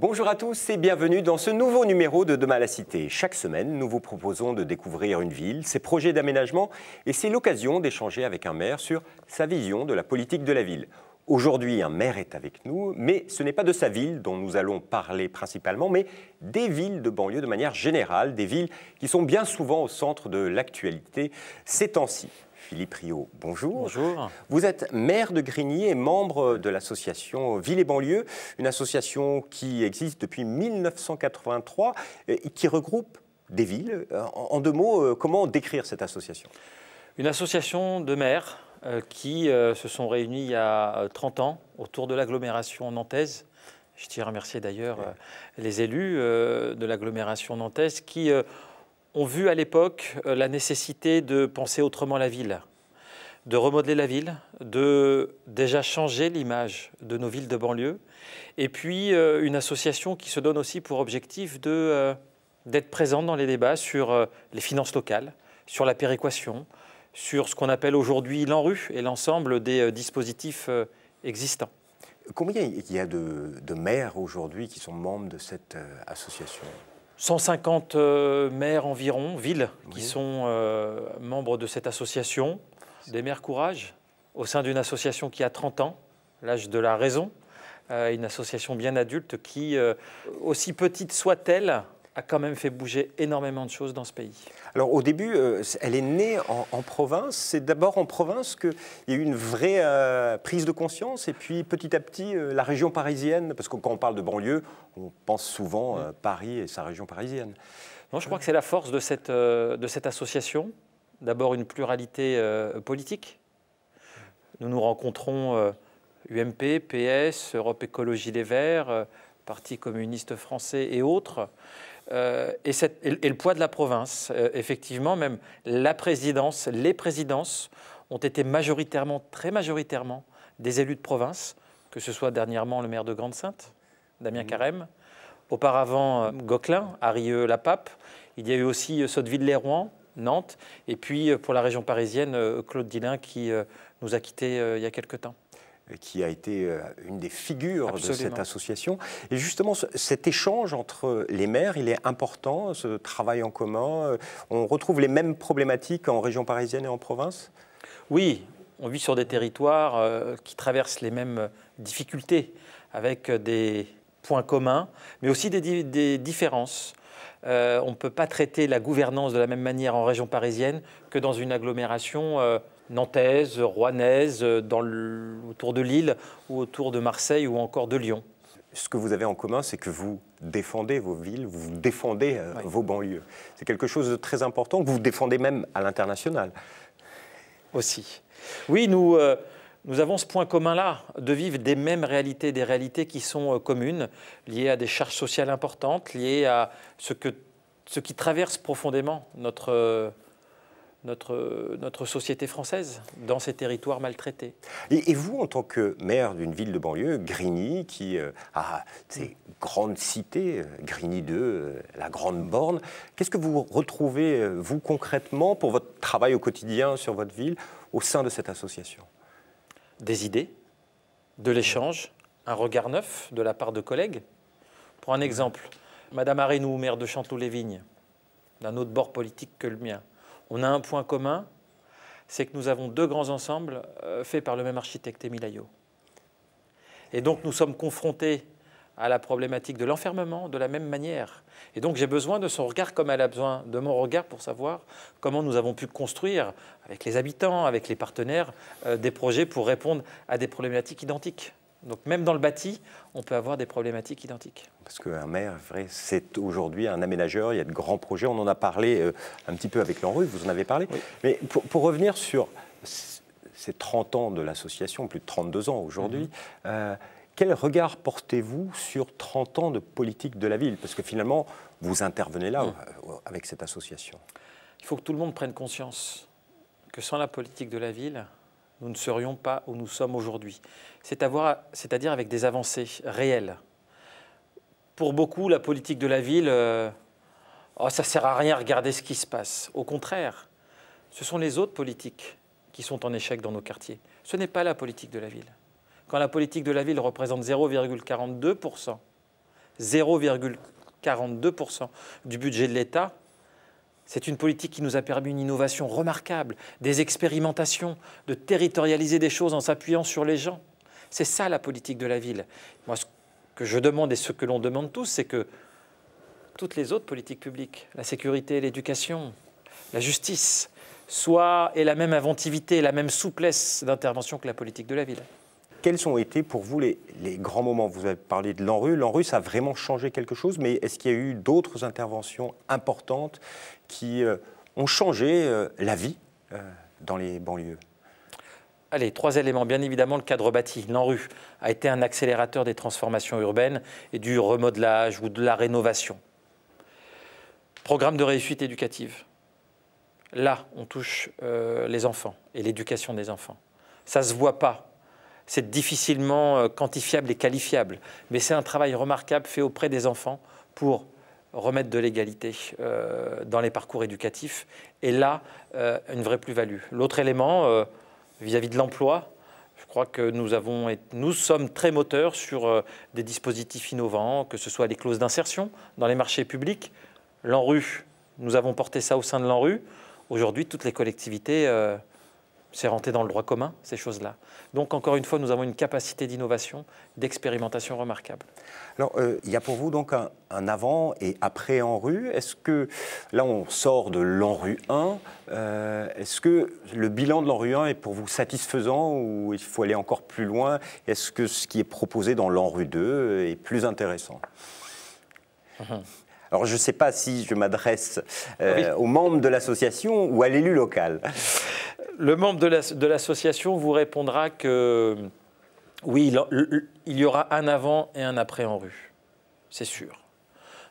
Bonjour à tous et bienvenue dans ce nouveau numéro de Demain la Cité. Chaque semaine, nous vous proposons de découvrir une ville, ses projets d'aménagement et c'est l'occasion d'échanger avec un maire sur sa vision de la politique de la ville. Aujourd'hui, un maire est avec nous, mais ce n'est pas de sa ville dont nous allons parler principalement, mais des villes de banlieue de manière générale, des villes qui sont bien souvent au centre de l'actualité ces temps-ci. Philippe Riot, bonjour. Bonjour. Vous êtes maire de Grigny et membre de l'association Ville et Banlieue, une association qui existe depuis 1983 et qui regroupe des villes. En deux mots, comment décrire cette association? Une association de maires qui se sont réunis il y a 30 ans autour de l'agglomération nantaise. Je tiens à remercier d'ailleurs les élus de l'agglomération nantaise qui ont vu à l'époque la nécessité de penser autrement la ville, de remodeler la ville, de déjà changer l'image de nos villes de banlieue, et puis une association qui se donne aussi pour objectif d'être présente dans les débats sur les finances locales, sur la péréquation, sur ce qu'on appelle aujourd'hui l'ANRU et l'ensemble des dispositifs existants. Combien il y a de maires aujourd'hui qui sont membres de cette association? 150 maires environ, villes, qui sont membres de cette association, des maires Courage, au sein d'une association qui a 30 ans, l'âge de la raison, une association bien adulte qui, aussi petite soit-elle, a quand même fait bouger énormément de choses dans ce pays. Alors au début, elle est née en province. C'est d'abord en province qu'il y a eu une vraie prise de conscience. Et puis petit à petit, la région parisienne, parce que quand on parle de banlieue, on pense souvent Paris et sa région parisienne. Non, je crois que c'est la force de cette association. D'abord une pluralité politique. Nous nous rencontrons UMP, PS, Europe Écologie Les Verts, Parti communiste français et autres. Et le poids de la province, effectivement, même la présidence, les présidences ont été majoritairement, très majoritairement, des élus de province, que ce soit dernièrement le maire de Grande-Synthe, Damien Carême, auparavant Gauquelin, Harrieux-la-Pape, il y a eu aussi Sotteville-les-Rouen, Nantes, et puis pour la région parisienne, Claude Dillin qui nous a quittés il y a quelque temps. Qui a été une des figures Absolument. de cette association. Et justement, cet échange entre les maires, il est important, ce travail en commun. On retrouve les mêmes problématiques en région parisienne et en province? Oui, on vit sur des territoires qui traversent les mêmes difficultés, avec des points communs, mais aussi des différences. On ne peut pas traiter la gouvernance de la même manière en région parisienne que dans une agglomération nantaise, rouennaise, autour de Lille ou autour de Marseille ou encore de Lyon. Ce que vous avez en commun, c'est que vous défendez vos villes, vous défendez vos banlieues. C'est quelque chose de très important que vous défendez même à l'international. Aussi. Oui, nous avons ce point commun-là, de vivre des mêmes réalités, des réalités qui sont communes, liées à des charges sociales importantes, liées à ce qui traverse profondément notre société française, dans ces territoires maltraités. Et vous, en tant que maire d'une ville de banlieue, Grigny, qui a ces grandes cités, Grigny 2, la Grande Borne, qu'est-ce que vous retrouvez, vous, concrètement, pour votre travail au quotidien sur votre ville, au sein de cette association? Des idées, de l'échange, un regard neuf de la part de collègues. Pour un exemple, Madame Arenou, maire de Chanteloup-les-Vignes, d'un autre bord politique que le mien, on a un point commun, c'est que nous avons deux grands ensembles faits par le même architecte, Émile Aillaud. Et donc nous sommes confrontés à la problématique de l'enfermement de la même manière. Et donc j'ai besoin de son regard comme elle a besoin de mon regard pour savoir comment nous avons pu construire, avec les habitants, avec les partenaires, des projets pour répondre à des problématiques identiques. Donc même dans le bâti, on peut avoir des problématiques identiques. Parce qu'un maire, c'est aujourd'hui un aménageur, il y a de grands projets, on en a parlé un petit peu avec l'ANRU, vous en avez parlé. Oui. Mais pour revenir sur ces 30 ans de l'association, plus de 32 ans aujourd'hui, quel regard portez-vous sur 30 ans de politique de la ville? Parce que finalement, vous intervenez là avec cette association. Il faut que tout le monde prenne conscience que sans la politique de la ville, nous ne serions pas où nous sommes aujourd'hui. C'est-à-dire avec des avancées réelles. Pour beaucoup, la politique de la ville, ça ne sert à rien, regarder ce qui se passe. Au contraire, ce sont les autres politiques qui sont en échec dans nos quartiers. Ce n'est pas la politique de la ville. Quand la politique de la ville représente 0,42%, 0,42% du budget de l'État. C'est une politique qui nous a permis une innovation remarquable, des expérimentations, de territorialiser des choses en s'appuyant sur les gens. C'est ça la politique de la ville. Moi, ce que je demande et ce que l'on demande tous, c'est que toutes les autres politiques publiques, la sécurité, l'éducation, la justice, aient la même inventivité, la même souplesse d'intervention que la politique de la ville. Quels ont été pour vous les grands moments? Vous avez parlé de l'ANRU. L'ANRU, ça a vraiment changé quelque chose, mais est-ce qu'il y a eu d'autres interventions importantes qui ont changé la vie dans les banlieues? Allez, 3 éléments. Bien évidemment, le cadre bâti. L'ANRU a été un accélérateur des transformations urbaines et du remodelage ou de la rénovation. Programme de réussite éducative. Là, on touche les enfants et l'éducation des enfants. Ça ne se voit pas. C'est difficilement quantifiable et qualifiable. Mais c'est un travail remarquable fait auprès des enfants pour remettre de l'égalité dans les parcours éducatifs. Et là, une vraie plus-value. L'autre élément, vis-à-vis de l'emploi, je crois que nous sommes très moteurs sur des dispositifs innovants, que ce soit les clauses d'insertion dans les marchés publics. L'ANRU, nous avons porté ça au sein de l'ANRU. Aujourd'hui, toutes les collectivités, c'est rentré dans le droit commun, ces choses-là. Donc, encore une fois, nous avons une capacité d'innovation, d'expérimentation remarquable. Alors, il y a pour vous donc un avant et après ANRU. Est-ce que, là, on sort de l'ANRU 1, est-ce que le bilan de l'ANRU 1 est pour vous satisfaisant ou il faut aller encore plus loin? Est-ce que ce qui est proposé dans l'ANRU 2 est plus intéressant? Alors, je ne sais pas si je m'adresse aux membres de l'association ou à l'élu local. Le membre de l'association vous répondra que oui, il y aura un avant et un après ANRU, c'est sûr.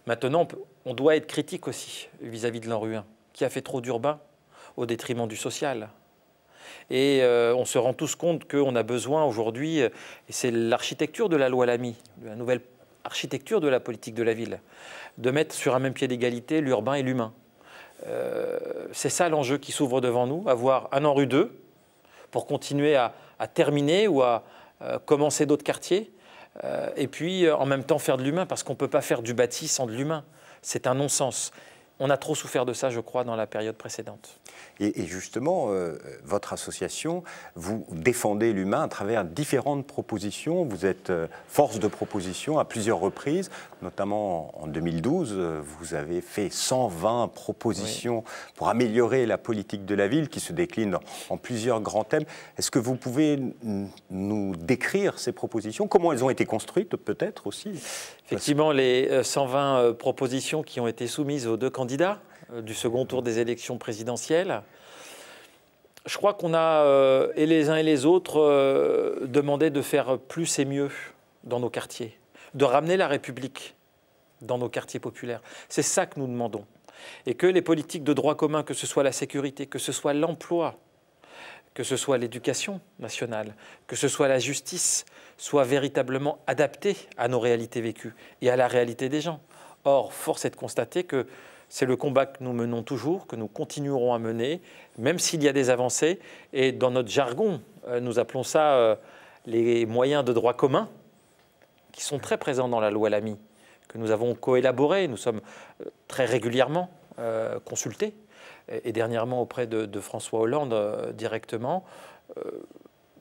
Maintenant, on doit être critique aussi vis-à-vis de l'ANRU 1, qui a fait trop d'urbain au détriment du social. Et on se rend tous compte qu'on a besoin aujourd'hui, et c'est l'architecture de la loi Lamy, la nouvelle architecture de la politique de la ville, de mettre sur un même pied d'égalité l'urbain et l'humain. C'est ça l'enjeu qui s'ouvre devant nous, avoir un ANRU 2 pour continuer à terminer ou à commencer d'autres quartiers et puis en même temps faire de l'humain parce qu'on ne peut pas faire du bâti sans de l'humain. C'est un non-sens. On a trop souffert de ça, je crois, dans la période précédente. Et justement, votre association, vous défendez l'humain à travers différentes propositions. Vous êtes force de proposition à plusieurs reprises, notamment en 2012. Vous avez fait 120 propositions pour améliorer la politique de la ville qui se décline en plusieurs grands thèmes. Est-ce que vous pouvez nous décrire ces propositions? Comment elles ont été construites, peut-être aussi? Effectivement, les 120 propositions qui ont été soumises aux 2 candidats du second tour des élections présidentielles. Je crois qu'on a, et les uns et les autres, demandé de faire plus et mieux dans nos quartiers, de ramener la République dans nos quartiers populaires. C'est ça que nous demandons. Et que les politiques de droit commun, que ce soit la sécurité, que ce soit l'emploi, que ce soit l'éducation nationale, que ce soit la justice, soient véritablement adaptées à nos réalités vécues et à la réalité des gens. Or, force est de constater que c'est le combat que nous menons toujours, que nous continuerons à mener, même s'il y a des avancées. Et dans notre jargon, nous appelons ça les moyens de droit commun, qui sont très présents dans la loi Lamy, que nous avons coélaboré. Nous sommes très régulièrement consultés, et dernièrement auprès de François Hollande directement.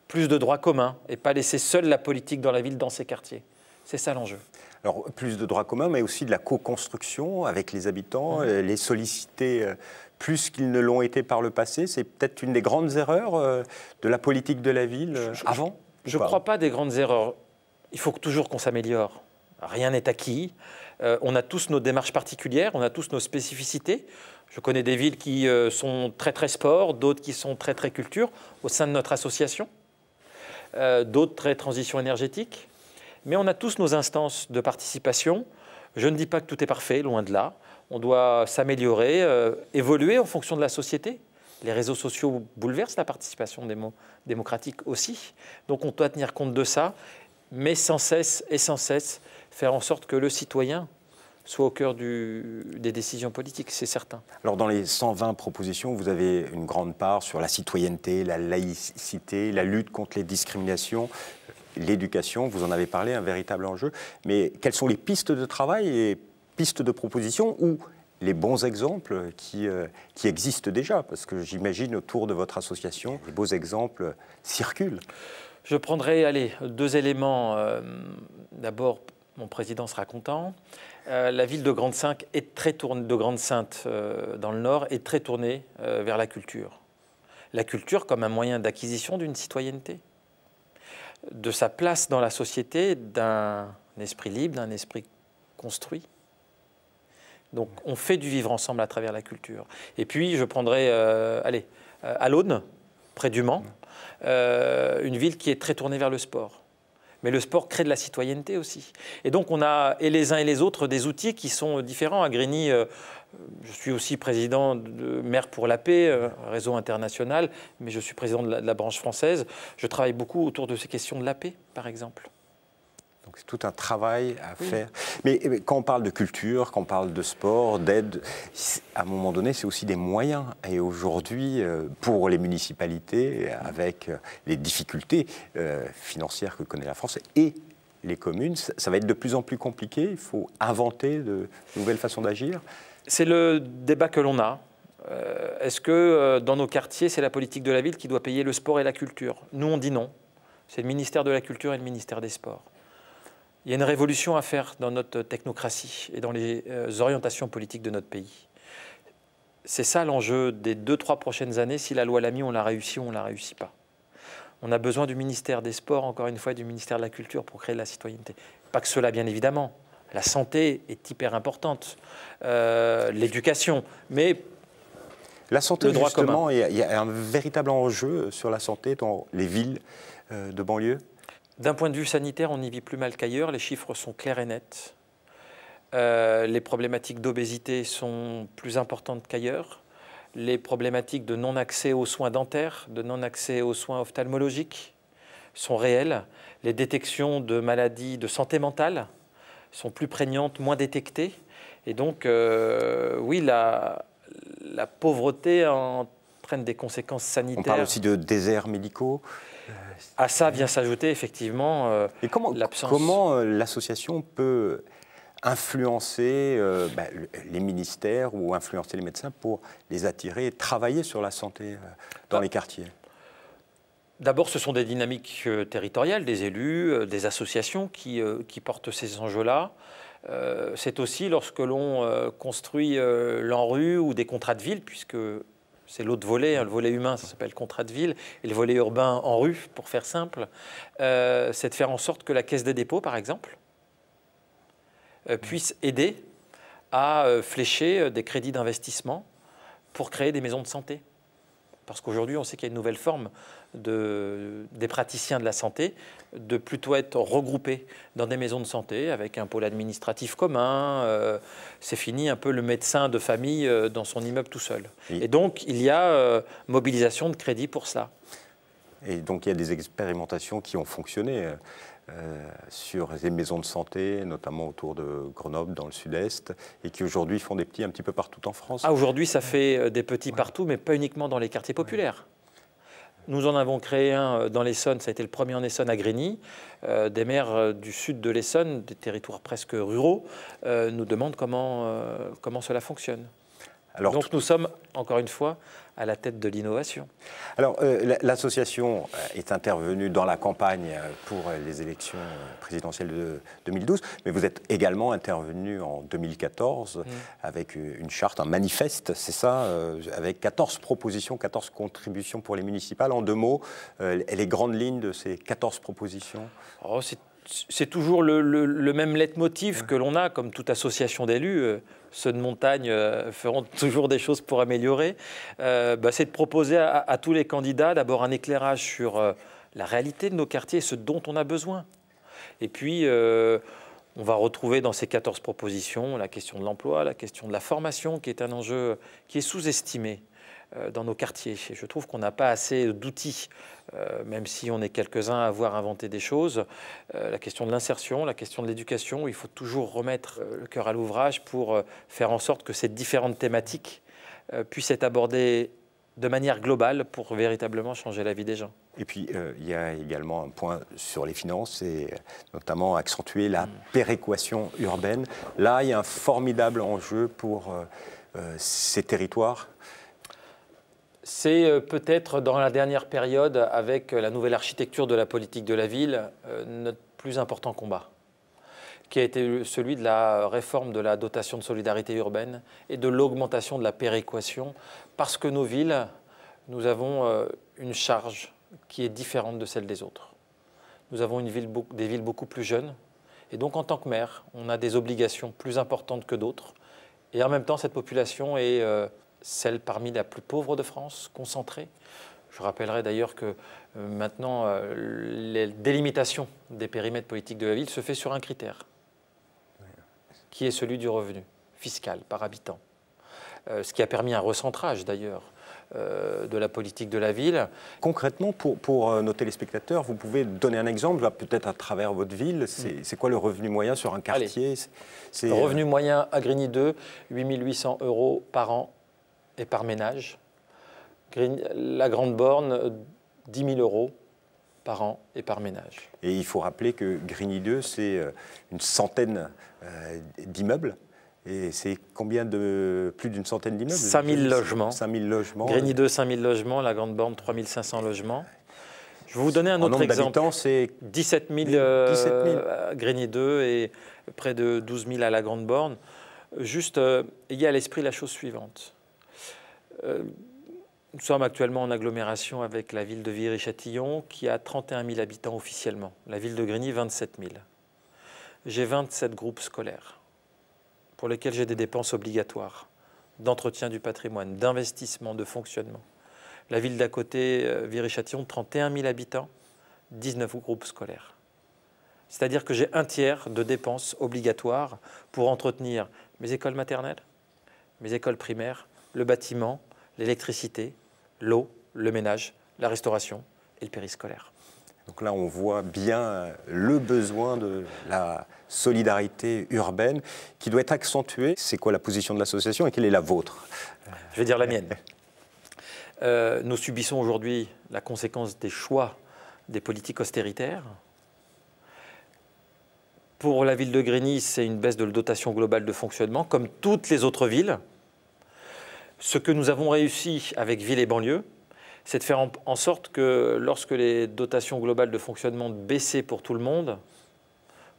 Plus de droit commun, et pas laisser seule la politique dans la ville, dans ses quartiers. C'est ça l'enjeu. Alors, plus de droits communs, mais aussi de la co-construction avec les habitants, les solliciter plus qu'ils ne l'ont été par le passé. C'est peut-être une des grandes erreurs de la politique de la ville avant? Je ne crois pas des grandes erreurs. Il faut toujours qu'on s'améliore. Rien n'est acquis. On a tous nos démarches particulières, on a tous nos spécificités. Je connais des villes qui sont très très sport, d'autres qui sont très très culture au sein de notre association, d'autres très transition énergétique. Mais on a tous nos instances de participation. Je ne dis pas que tout est parfait, loin de là. On doit s'améliorer, évoluer en fonction de la société. Les réseaux sociaux bouleversent la participation démocratique aussi. Donc on doit tenir compte de ça, mais sans cesse faire en sorte que le citoyen soit au cœur des décisions politiques, c'est certain. Alors dans les 120 propositions, vous avez une grande part sur la citoyenneté, la laïcité, la lutte contre les discriminations. l'éducation, vous en avez parlé, un véritable enjeu. Mais quelles sont les pistes de travail et pistes de proposition ou les bons exemples qui existent déjà? Parce que j'imagine autour de votre association, les beaux exemples circulent. Je prendrai, allez, 2 éléments. D'abord, mon président sera content. La ville de Grande-Synthe dans le Nord est très tournée vers la culture. La culture comme un moyen d'acquisition d'une citoyenneté, de sa place dans la société, d'un esprit libre, d'un esprit construit. Donc on fait du vivre ensemble à travers la culture. Et puis je prendrai, à l'Aune, près du Mans, une ville qui est très tournée vers le sport. Mais le sport crée de la citoyenneté aussi. Et donc on a, et les uns et les autres, des outils qui sont différents. À Grigny, je suis aussi président de Maire pour la paix, réseau international, mais je suis président de la branche française. Je travaille beaucoup autour de ces questions de la paix, par exemple. Donc c'est tout un travail à faire. Mais quand on parle de culture, quand on parle de sport, d'aide, à un moment donné, c'est aussi des moyens. Et aujourd'hui, pour les municipalités, avec les difficultés financières que connaît la France et les communes, ça va être de plus en plus compliqué. Il faut inventer de nouvelles façons d'agir. C'est le débat que l'on a. Est-ce que dans nos quartiers, c'est la politique de la ville qui doit payer le sport et la culture? Nous, on dit non. C'est le ministère de la Culture et le ministère des Sports. Il y a une révolution à faire dans notre technocratie et dans les orientations politiques de notre pays. C'est ça l'enjeu des 2-3 prochaines années. Si la loi Lamy, on l'a réussi ou on ne la réussit pas. On a besoin du ministère des Sports, encore une fois, et du ministère de la Culture pour créer de la citoyenneté. Pas que cela, bien évidemment. La santé est hyper importante. L'éducation, mais la santé, le droit justement, commun. Il y a un véritable enjeu sur la santé dans les villes de banlieue. D'un point de vue sanitaire, on n'y vit plus mal qu'ailleurs. Les chiffres sont clairs et nets. Les problématiques d'obésité sont plus importantes qu'ailleurs. Les problématiques de non-accès aux soins dentaires, de non-accès aux soins ophtalmologiques sont réelles. Les détections de maladies de santé mentale sont plus prégnantes, moins détectées. Et donc, oui, la pauvreté entraîne des conséquences sanitaires. On parle aussi de déserts médicaux. À ça vient s'ajouter effectivement l'absence. Comment l'association peut influencer les ministères ou influencer les médecins pour les attirer et travailler sur la santé dans les quartiers? D'abord, ce sont des dynamiques territoriales, des élus, des associations qui portent ces enjeux-là. C'est aussi lorsque l'on construit l'ANRU ou des contrats de ville, puisque c'est l'autre volet, le volet humain, ça s'appelle contrat de ville, et le volet urbain en rue, pour faire simple, c'est de faire en sorte que la Caisse des dépôts, par exemple, puisse aider à flécher des crédits d'investissement pour créer des maisons de santé. Parce qu'aujourd'hui, on sait qu'il y a une nouvelle forme des praticiens de la santé, de plutôt être regroupés dans des maisons de santé avec un pôle administratif commun. C'est fini un peu le médecin de famille dans son immeuble tout seul. Oui. Et donc, il y a mobilisation de crédits pour cela. Et donc, il y a des expérimentations qui ont fonctionné sur les maisons de santé, notamment autour de Grenoble, dans le sud-est, et qui aujourd'hui font des petits un petit peu partout en France. Ah, aujourd'hui, ça fait des petits partout, mais pas uniquement dans les quartiers populaires. Nous en avons créé un dans l'Essonne, ça a été le premier en Essonne à Grigny. Des maires du sud de l'Essonne, des territoires presque ruraux, nous demandent comment cela fonctionne. Alors, donc nous sommes, encore une fois, à la tête de l'innovation. Alors, l'association est intervenue dans la campagne pour les élections présidentielles de 2012, mais vous êtes également intervenu en 2014 avec une charte, un manifeste, c'est ça, avec 14 propositions, 14 contributions pour les municipales. En 2 mots, les grandes lignes de ces 14 propositions. Oh, c'est toujours le même leitmotiv que l'on a, comme toute association d'élus. Ceux de montagne feront toujours des choses pour améliorer. C'est de proposer à tous les candidats d'abord un éclairage sur la réalité de nos quartiers, ce dont on a besoin. Et puis, on va retrouver dans ces 14 propositions la question de l'emploi, la question de la formation, qui est un enjeu qui est sous-estimé dans nos quartiers. Et je trouve qu'on n'a pas assez d'outils, même si on est quelques-uns à avoir inventé des choses. La question de l'insertion, la question de l'éducation, il faut toujours remettre le cœur à l'ouvrage pour faire en sorte que ces différentes thématiques puissent être abordées de manière globale pour véritablement changer la vie des gens. Et puis, il y a également un point sur les finances, et notamment accentuer la péréquation urbaine. Là, il y a un formidable enjeu pour ces territoires. C'est peut-être dans la dernière période, avec la nouvelle architecture de la politique de la ville, notre plus important combat, qui a été celui de la réforme de la dotation de solidarité urbaine et de l'augmentation de la péréquation, parce que nos villes, nous avons une charge qui est différente de celle des autres. Nous avons des villes beaucoup plus jeunes, et donc en tant que maire, on a des obligations plus importantes que d'autres, et en même temps, cette population est celle parmi la plus pauvre de France, concentrée. Je rappellerai d'ailleurs que maintenant, la délimitation des périmètres politiques de la ville se fait sur un critère, qui est celui du revenu fiscal par habitant. Ce qui a permis un recentrage d'ailleurs de la politique de la ville. Concrètement, pour nos téléspectateurs, vous pouvez donner un exemple, peut-être à travers votre ville. C'est quoi le revenu moyen sur un quartier? Le revenu moyen à Grigny 2, 8 800 € par an et par ménage. La Grande Borne, 10 000 € par an et par ménage. Et il faut rappeler que Grigny 2, c'est une centaine d'immeubles. Et c'est combien de... plus d'une centaine d'immeubles? 5 000 logements. 5 000 logements. Grigny 2, 5 000 logements. La Grande Borne, 3 500 logements. Je vais vous donner un autre exemple. En nombre d'habitants, c'est 17 000 à Grigny 2 et près de 12 000 à la Grande Borne. Juste, ayez à l'esprit la chose suivante. Nous sommes actuellement en agglomération avec la ville de Viry-Châtillon qui a 31 000 habitants officiellement. La ville de Grigny, 27 000. J'ai 27 groupes scolaires pour lesquels j'ai des dépenses obligatoires d'entretien du patrimoine, d'investissement, de fonctionnement. La ville d'à côté, Viry-Châtillon, 31 000 habitants, 19 groupes scolaires. C'est-à-dire que j'ai un tiers de dépenses obligatoires pour entretenir mes écoles maternelles, mes écoles primaires, le bâtiment, l'électricité, l'eau, le ménage, la restauration et le périscolaire. Donc là, on voit bien le besoin de la solidarité urbaine qui doit être accentuée. C'est quoi la position de l'association et quelle est la vôtre? Je vais dire la mienne. Nous subissons aujourd'hui la conséquence des choix des politiques austéritaires. Pour la ville de Grigny, c'est une baisse de la dotation globale de fonctionnement, comme toutes les autres villes. Ce que nous avons réussi avec Ville et banlieue, c'est de faire en sorte que lorsque les dotations globales de fonctionnement baissaient pour tout le monde,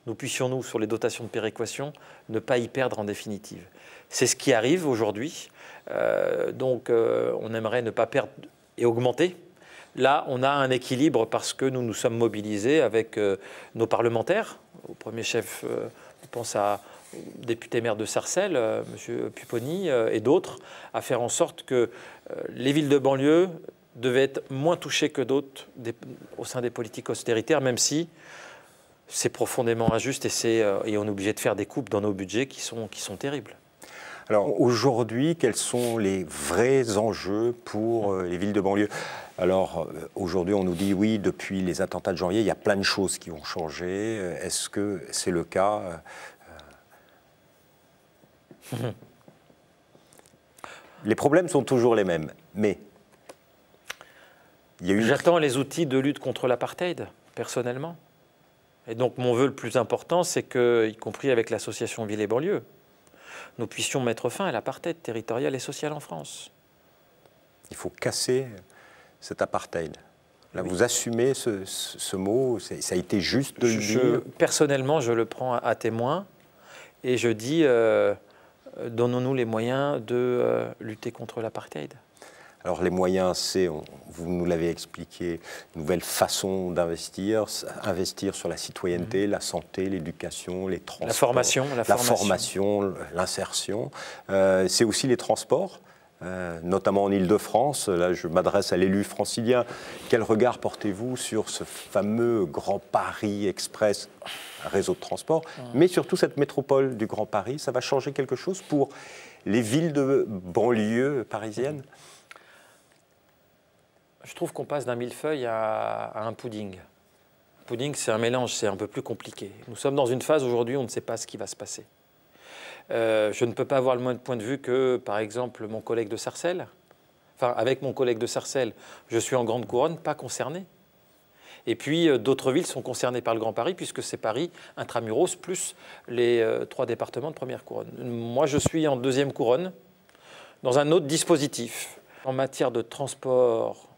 nous puissions, nous, sur les dotations de péréquation, ne pas y perdre en définitive. C'est ce qui arrive aujourd'hui. On aimerait ne pas perdre et augmenter. Là, on a un équilibre parce que nous nous sommes mobilisés avec nos parlementaires. Au premier chef, je pense au député maire de Sarcelles, M. Pupponi, et d'autres, à faire en sorte que les villes de banlieue devaient être moins touchées que d'autres au sein des politiques austéritaires, même si c'est profondément injuste et on est obligé de faire des coupes dans nos budgets qui sont terribles. Alors aujourd'hui, quels sont les vrais enjeux pour les villes de banlieue? Alors aujourd'hui, on nous dit oui, depuis les attentats de janvier, il y a plein de choses qui ont changé. Est-ce que c'est le cas? Les problèmes sont toujours les mêmes, mais il y a eu... J'attends les outils de lutte contre l'apartheid, personnellement. Et donc mon vœu le plus important, c'est que, y compris avec l'association Ville et banlieue, nous puissions mettre fin à l'apartheid territorial et social en France. Il faut casser cet apartheid. Là, oui. Vous assumez ce mot, ça a été juste de le dire. Personnellement, je le prends à témoin et je dis, donnons-nous les moyens de lutter contre l'apartheid. Alors les moyens, c'est, vous nous l'avez expliqué, une nouvelle façon d'investir, investir sur la citoyenneté, la santé, l'éducation, les transports. La formation, l'insertion. C'est aussi les transports, notamment en Île-de-France. Là, je m'adresse à l'élu francilien. Quel regard portez-vous sur ce fameux Grand Paris Express, un réseau de transport, mais surtout cette métropole du Grand Paris? Ça va changer quelque chose pour les villes de banlieue parisiennes? Je trouve qu'on passe d'un millefeuille à un pudding. Le pudding, c'est un mélange, c'est un peu plus compliqué. Nous sommes dans une phase aujourd'hui où on ne sait pas ce qui va se passer. Je ne peux pas avoir le même point de vue que, par exemple, mon collègue de Sarcelles. Enfin, avec mon collègue de Sarcelles, je suis en Grande Couronne, pas concerné Et puis d'autres villes sont concernées par le Grand Paris, puisque c'est Paris intramuros, plus les 3 départements de première couronne. Moi, je suis en 2e couronne, dans un autre dispositif. En matière de transport,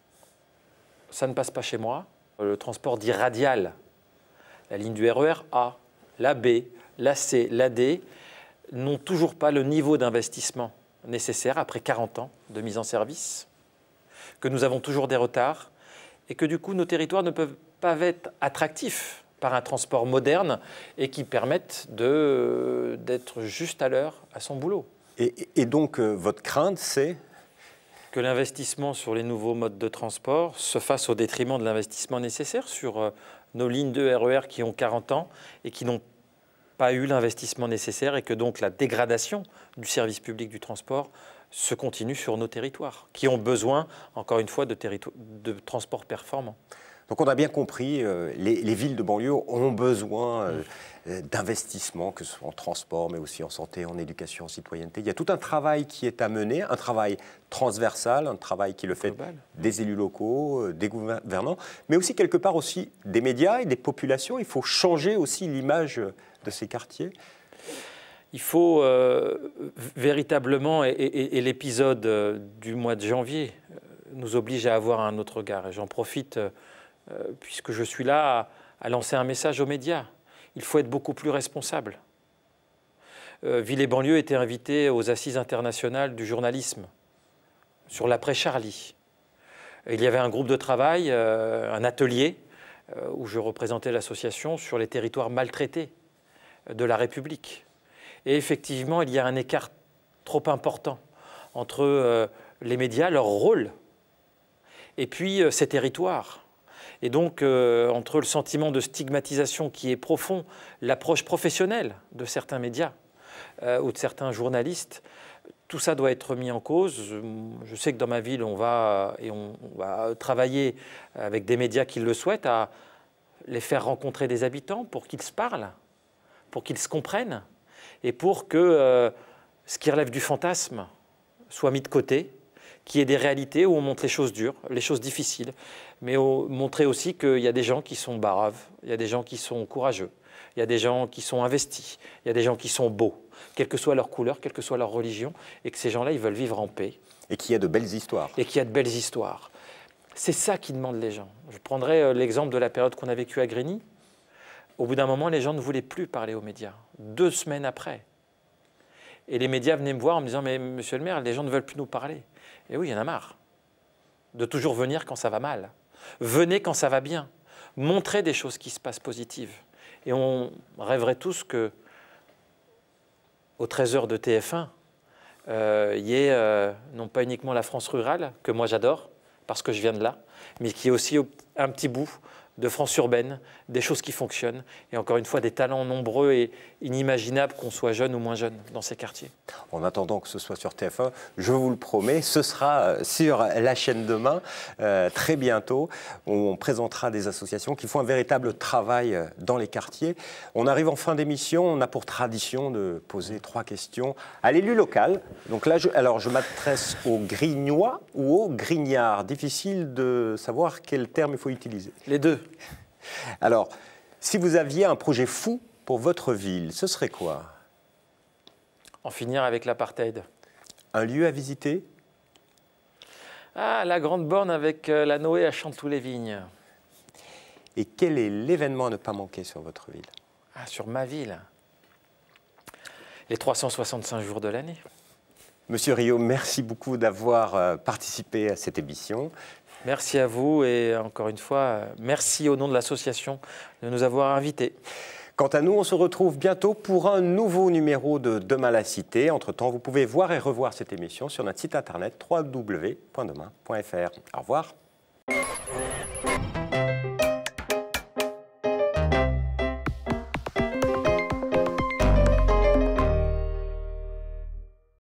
ça ne passe pas chez moi. Le transport dit radial, la ligne du RER A, la B, la C, la D, n'ont toujours pas le niveau d'investissement nécessaire après 40 ans de mise en service, que nous avons toujours des retards et que du coup nos territoires ne peuvent pas être attractifs par un transport moderne et qui permettent d'être juste à l'heure à son boulot. Et donc votre crainte, c'est que l'investissement sur les nouveaux modes de transport se fasse au détriment de l'investissement nécessaire sur nos lignes de RER qui ont 40 ans et qui n'ont pas eu l'investissement nécessaire, et que donc la dégradation du service public du transport se continue sur nos territoires, qui ont besoin, encore une fois, de transports performants. Donc on a bien compris, les villes de banlieue ont besoin d'investissements, que ce soit en transport, mais aussi en santé, en éducation, en citoyenneté. Il y a tout un travail qui est à mener, un travail transversal, un travail qui le fait des élus locaux, des gouvernants, mais aussi quelque part aussi des médias et des populations. Il faut changer aussi l'image de ces quartiers. Il faut véritablement, et l'épisode du mois de janvier nous oblige à avoir un autre regard. Et j'en profite, puisque je suis là, à lancer un message aux médias. Il faut être beaucoup plus responsable. Ville et banlieue était invité aux Assises internationales du journalisme, sur l'après-Charlie. Il y avait un groupe de travail, un atelier, où je représentais l'association sur les territoires maltraités de la République. Et effectivement, il y a un écart trop important entre les médias, leur rôle, et puis ces territoires. Et donc, entre le sentiment de stigmatisation qui est profond, l'approche professionnelle de certains médias ou de certains journalistes, tout ça doit être mis en cause. Je sais que dans ma ville, on va travailler avec des médias qui le souhaitent, à les faire rencontrer des habitants pour qu'ils se parlent, pour qu'ils se comprennent, et pour que ce qui relève du fantasme soit mis de côté, qu'il y ait des réalités où on montre les choses dures, les choses difficiles, mais montrer aussi qu'il y a des gens qui sont braves, il y a des gens qui sont courageux, il y a des gens qui sont investis, il y a des gens qui sont beaux, quelle que soit leur couleur, quelle que soit leur religion, et que ces gens-là, ils veulent vivre en paix. Et qu'il y a de belles histoires. Et qu'il y a de belles histoires. C'est ça qui demande les gens. Je prendrai l'exemple de la période qu'on a vécue à Grigny. Au bout d'un moment, les gens ne voulaient plus parler aux médias. 2 semaines après. Et les médias venaient me voir en me disant « Mais monsieur le maire, les gens ne veulent plus nous parler. » Et oui, il y en a marre de toujours venir quand ça va mal. Venez quand ça va bien. Montrez des choses qui se passent positives. Et on rêverait tous que, au 13h de TF1, il y ait non pas uniquement la France rurale, que moi j'adore, parce que je viens de là, mais qu'il y ait aussi un petit bout de France urbaine, des choses qui fonctionnent, et encore une fois, des talents nombreux et inimaginables, qu'on soit jeune ou moins jeune dans ces quartiers. En attendant que ce soit sur TF1, je vous le promets, ce sera sur la chaîne demain, très bientôt. On présentera des associations qui font un véritable travail dans les quartiers. On arrive en fin d'émission, on a pour tradition de poser 3 questions à l'élu local. Donc là, je m'adresse aux Grignois ou aux Grignards. Difficile de savoir quel terme il faut utiliser. Les deux. Alors, si vous aviez un projet fou pour votre ville, ce serait quoi? En finir avec l'apartheid. Un lieu à visiter? Ah, la grande borne avec la Noé à Chanteloup-les-Vignes. Et quel est l'événement à ne pas manquer sur votre ville? Ah, sur ma ville. Les 365 jours de l'année. Monsieur Rio, merci beaucoup d'avoir participé à cette émission. Merci à vous et encore une fois, merci au nom de l'association de nous avoir invités. Quant à nous, on se retrouve bientôt pour un nouveau numéro de Demain la Cité. Entre-temps, vous pouvez voir et revoir cette émission sur notre site internet www.demain.fr. Au revoir.